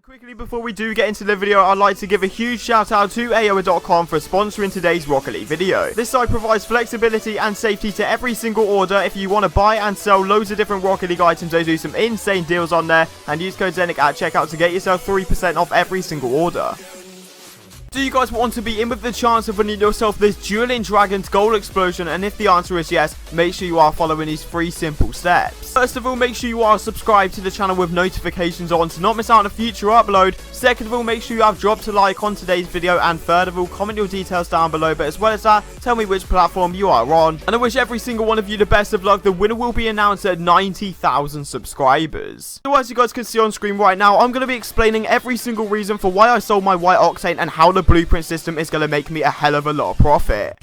Quickly before we do get into the video, I'd like to give a huge shout out to AOA.com for sponsoring today's Rocket League video. This site provides flexibility and safety to every single order. If you want to buy and sell loads of different Rocket League items, they do some insane deals on there, and use code ZENIC at checkout to get yourself 3% off every single order. Do you guys want to be in with the chance of winning yourself this Dueling Dragons Gold Explosion? And if the answer is yes, make sure you are following these 3 simple steps. First of all, make sure you are subscribed to the channel with notifications on to not miss out on a future upload. Second of all, make sure you have dropped a like on today's video. And third of all, comment your details down below. But as well as that, tell me which platform you are on. And I wish every single one of you the best of luck. The winner will be announced at 90,000 subscribers. So as you guys can see on screen right now, I'm going to be explaining every single reason for why I sold my White Octane and how the blueprint system is going to make me a hell of a lot of profit.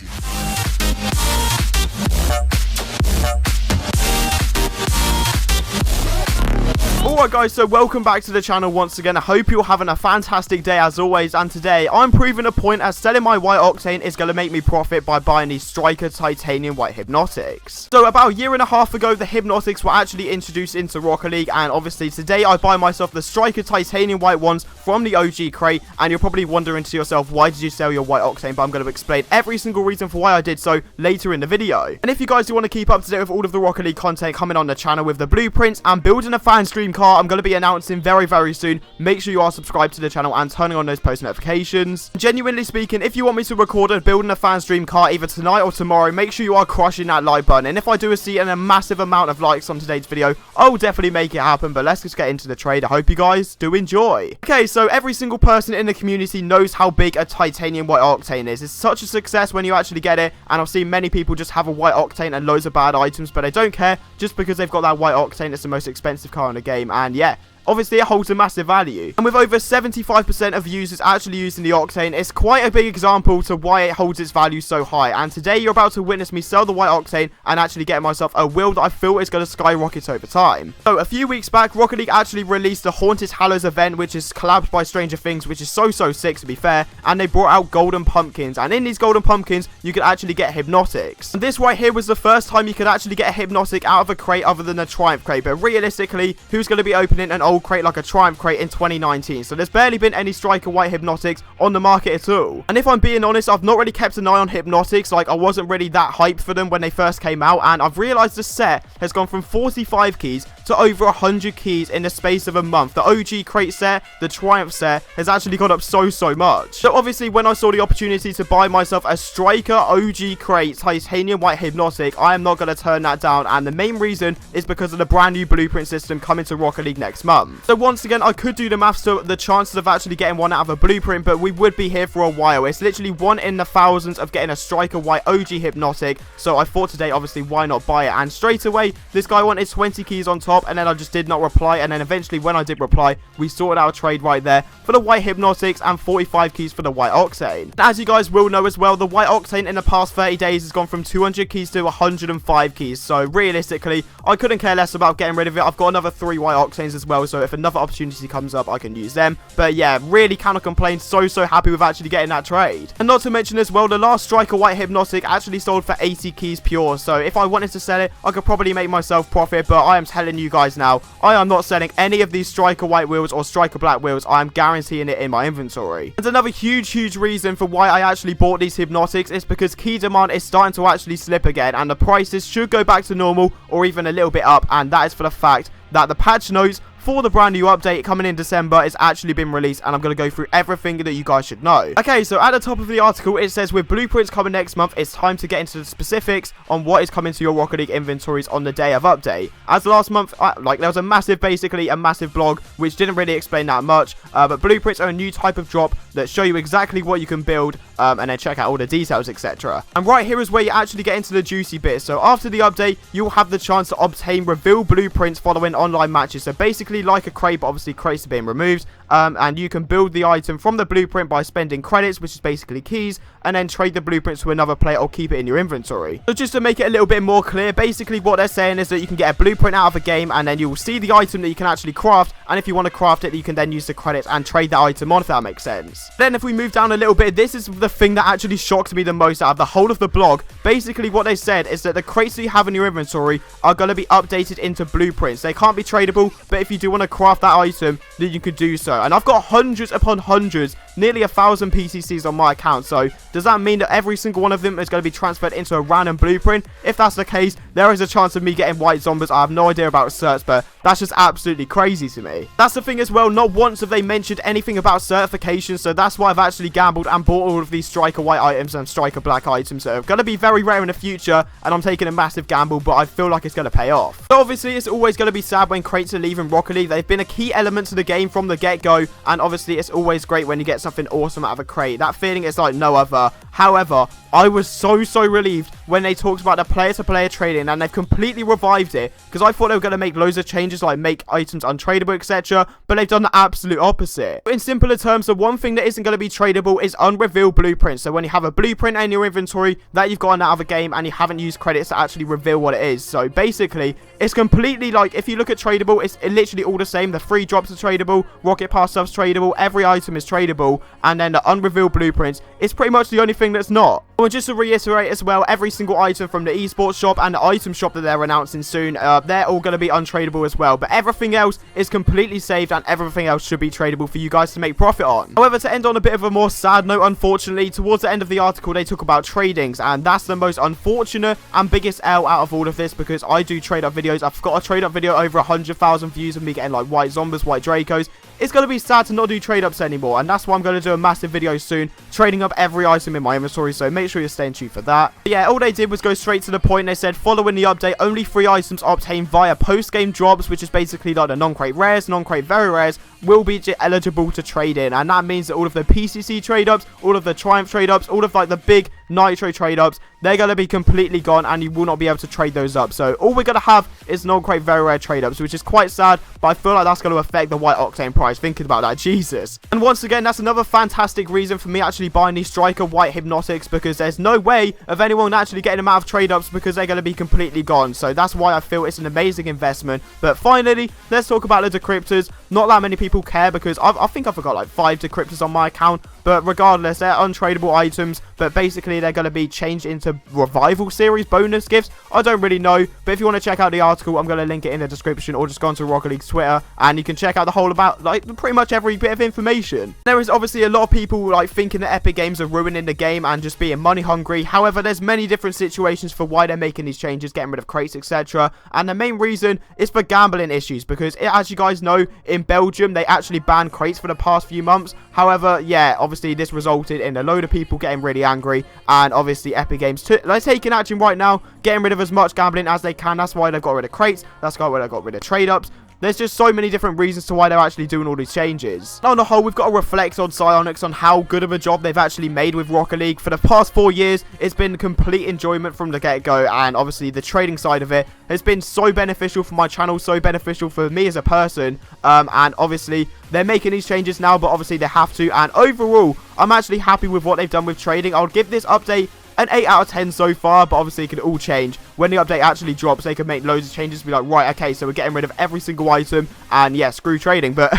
Alright guys, so welcome back to the channel once again. I hope you're having a fantastic day as always, and today I'm proving a point as selling my White Octane is going to make me profit by buying these Striker Titanium White Hypnotics. So about a year and a half ago, the Hypnotics were actually introduced into Rocket League, and obviously today I buy myself the Striker Titanium White ones from the OG crate. And you're probably wondering to yourself, why did you sell your White Octane? But I'm going to explain every single reason for why I did so later in the video. And if you guys do want to keep up to date with all of the Rocket League content coming on the channel with the blueprints and building a fan stream car I'm going to be announcing very soon, make sure you are subscribed to the channel and turning on those post notifications. Genuinely speaking, if you want me to record a building a fan stream car either tonight or tomorrow, make sure you are crushing that like button. And if I do see a massive amount of likes on today's video, I'll definitely make it happen. But let's just get into the trade. I hope you guys do enjoy. Okay, so every single person in the community knows how big a Titanium White Octane is. It's such a success when you actually get it, and I've seen many people just have a White Octane and loads of bad items, but they don't care just because they've got that White Octane. It's the most expensive car in the game, and yeah, obviously it holds a massive value. And with over 75% of users actually using the Octane, it's quite a big example to why it holds its value so high. And today you're about to witness me sell the White Octane and actually get myself a wheel that I feel is going to skyrocket over time. So a few weeks back, Rocket League actually released the Haunted Hallows event, which is collabed by Stranger Things, which is so sick to be fair. And they brought out golden pumpkins, and in these golden pumpkins you could actually get Hypnotics. And this right here was the first time you could actually get a Hypnotic out of a crate other than a Triumph crate. But realistically, who's going to be opening an old crate like a Triumph crate in 2019? So there's barely been any Striker White Hypnotics on the market at all. And if I'm being honest, I've not really kept an eye on Hypnotics. Like, I wasn't really that hyped for them when they first came out, and I've realized the set has gone from 45 keys to over 100 keys in the space of a month. The OG crate set, the Triumph set, has actually gone up so much. So obviously when I saw the opportunity to buy myself a Striker OG crate Titanium White Hypnotic, I am not going to turn that down, and the main reason is because of the brand new blueprint system coming to Rocket League next month. So once again, I could do the maths to the chances of actually getting one out of a blueprint, but we would be here for a while. It's literally 1 in the thousands of getting a Striker White OG Hypnotic, so I thought today, obviously, why not buy it? And straight away, this guy wanted 20 keys on top, and then I just did not reply, and then eventually when I did reply, we sorted out a trade right there for the White Hypnotics and 45 keys for the White Octane. And as you guys will know as well, the White Octane in the past 30 days has gone from 200 keys to 105 keys, so realistically, I couldn't care less about getting rid of it. I've got another 3 White Octanes as well, so if another opportunity comes up, I can use them. But yeah, really cannot complain. So happy with actually getting that trade. And not to mention as well, the last Striker White Hypnotic actually sold for 80 keys pure, so if I wanted to sell it, I could probably make myself profit. But I am telling you guys now, I am not selling any of these Striker White wheels or Striker Black wheels. I am guaranteeing it in my inventory. And another huge reason for why I actually bought these Hypnotics is because key demand is starting to actually slip again, and the prices should go back to normal or even a little bit up, and that is for the fact that the patch notes for the brand new update coming in December is actually been released, and I'm going to go through everything that you guys should know. Okay, so at the top of the article, it says with blueprints coming next month, it's time to get into the specifics on what is coming to your Rocket League inventories on the day of update. As last month, there was basically a massive blog which didn't really explain that much, but blueprints are a new type of drop that show you exactly what you can build, and then check out all the details, etc. And right here is where you actually get into the juicy bit. So after the update, you'll have the chance to obtain reveal blueprints following online matches. So basically like a crate, but obviously crates are being removed, and you can build the item from the blueprint by spending credits, which is basically keys, and then trade the blueprints to another player or keep it in your inventory. So just to make it a little bit more clear, basically what they're saying is that you can get a blueprint out of a game, and then you will see the item that you can actually craft, and if you want to craft it, you can then use the credits and trade that item on, if that makes sense. items. Then if we move down a little bit, this is the thing that actually shocked me the most out of the whole of the blog. Basically what they said is that the crates that you have in your inventory are going to be updated into blueprints. They can't be tradable, but if you do want to craft that item, then you could do so. And I've got hundreds upon hundreds, nearly 1,000 PCCs on my account. So does that mean that every single one of them is going to be transferred into a random blueprint? If that's the case, there is a chance of me getting white zombies. I have no idea about certs, but that's just absolutely crazy to me. That's the thing as well, not once have they mentioned anything about certification, so that's why I've actually gambled and bought all of these striker white items and striker black items that are going to be very rare in the future, and I'm taking a massive gamble, but I feel like it's going to pay off. So obviously it's always going to be sad when crates are leaving Rocket League. They've been a key element to the game from the get-go, and obviously it's always great when you get something awesome out of a crate. That feeling is like no other. However, I was so relieved when they talked about the player-to-player trading, and they've completely revived it, because I thought they were going to make loads of changes like make items untradeable, etc., but they've done the absolute opposite. In simpler terms, the one thing that isn't going to be tradable is unrevealed blueprints. So when you have a blueprint in your inventory that you've gotten out of a game and you haven't used credits to actually reveal what it is. So basically, it's completely like, if you look at tradable, it's literally all the same. The free drops are tradable, rocket pass stuff's tradable, every item is tradable, and then the unrevealed blueprints is pretty much the only thing that's not. And just to reiterate as well, every single item from the esports shop and the item shop that they're announcing soon, they're all going to be untradable as well. But everything else is completely saved, and everything else should be tradable for you guys to make profit on. However, to end on a bit of a more sad note, unfortunately, towards the end of the article, they talk about tradings, and that's the most unfortunate and biggest L out of all of this, because I do trade up videos. I've got a trade up video over 100,000 views of me getting like white zombies, white Dracos. It's going to be sad to not do trade ups anymore, and that's why I'm going to do a massive video soon, trading up every item in my inventory, so make sure you're staying tuned for that. But yeah, all they did was go straight to the point. They said, following the update, only 3 items obtained via post-game drops, which is basically like the non-crate rares, non-crate very rares, will be eligible to trade in, and that means that all of the PCC trade ups, all of the Triumph trade ups, all of like the big Nitro trade ups, they're going to be completely gone, and you will not be able to trade those up. So all we're going to have is non-crate very rare trade ups, which is quite sad, but I feel like that's going to affect the white octane price. Thinking about that, Jesus. And once again, that's another fantastic reason for me actually buying these striker white hypnotics, because there's no way of anyone actually getting them out of trade ups, because they're going to be completely gone. So that's why I feel it's an amazing investment. But finally, let's talk about the decryptors. Not that many people care, because I think I've got like 5 decryptors on my account, but regardless, they're untradable items, but basically they're going to be changed into revival series bonus gifts. I don't really know, but if you want to check out the article, I'm going to link it in the description, or just go onto Rocket League's Twitter and you can check out the whole about like pretty much every bit of information. There is obviously a lot of people like thinking that Epic Games are ruining the game and just being money hungry. However, there's many different situations for why they're making these changes, getting rid of crates, etc. And the main reason is for gambling issues, because as you guys know, in Belgium they actually banned crates for the past few months. However, yeah, obviously this resulted in a load of people getting really angry, and obviously Epic Games they're taking action right now, getting rid of as much gambling as they can. That's why they've got rid of crates, that's why they got rid of trade ups. There's just so many different reasons to why they're actually doing all these changes. On the whole, we've got to reflect on Psyonix, on how good of a job they've actually made with Rocket League. For the past 4 years, it's been complete enjoyment from the get-go, and obviously the trading side of it has been so beneficial for my channel, so beneficial for me as a person, and obviously they're making these changes now, but obviously they have to, and overall, I'm actually happy with what they've done with trading. I'll give this update an 8 out of 10 so far, but obviously it could all change. When the update actually drops, they could make loads of changes, be like, right, okay, so we're getting rid of every single item, and yeah, screw trading. But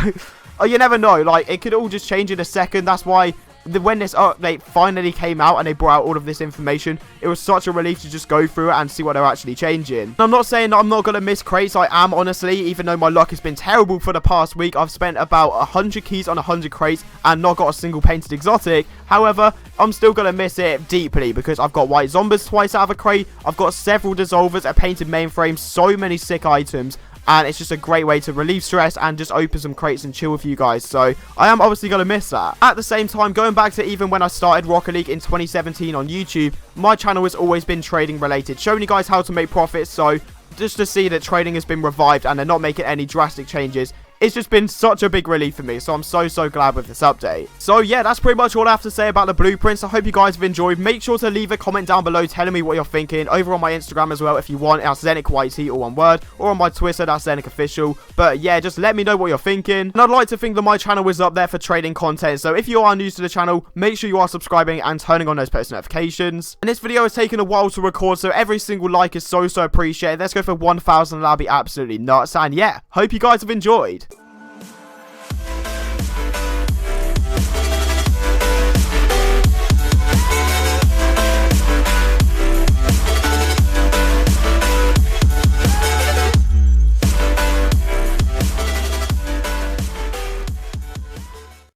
oh, you never know, like, it could all just change in a second. That's why when this update finally came out and they brought out all of this information, it was such a relief to just go through it and see what they're actually changing. And I'm not saying that I'm not going to miss crates. I am, honestly, even though my luck has been terrible for the past week. I've spent about 100 keys on 100 crates and not got a single painted exotic. However, I'm still going to miss it deeply, because I've got white zombies twice out of a crate, I've got several dissolvers, a painted mainframe, so many sick items. And it's just a great way to relieve stress and just open some crates and chill with you guys. So I am obviously going to miss that. At the same time, going back to even when I started Rocket League in 2017 on YouTube, my channel has always been trading related, showing you guys how to make profits. So just to see that trading has been revived and they're not making any drastic changes, it's just been such a big relief for me, so I'm so glad with this update. So yeah, that's pretty much all I have to say about the blueprints. I hope you guys have enjoyed. Make sure to leave a comment down below telling me what you're thinking, over on my Instagram as well if you want. That's ZenicYT, all one word, or on my Twitter, that's ZenicOfficial. But yeah, just let me know what you're thinking. And I'd like to think that my channel is up there for trading content, so if you are new to the channel, make sure you are subscribing and turning on those post notifications. And this video has taken a while to record, so every single like is so appreciated. Let's go for 1,000, that'll be absolutely nuts. And yeah, hope you guys have enjoyed.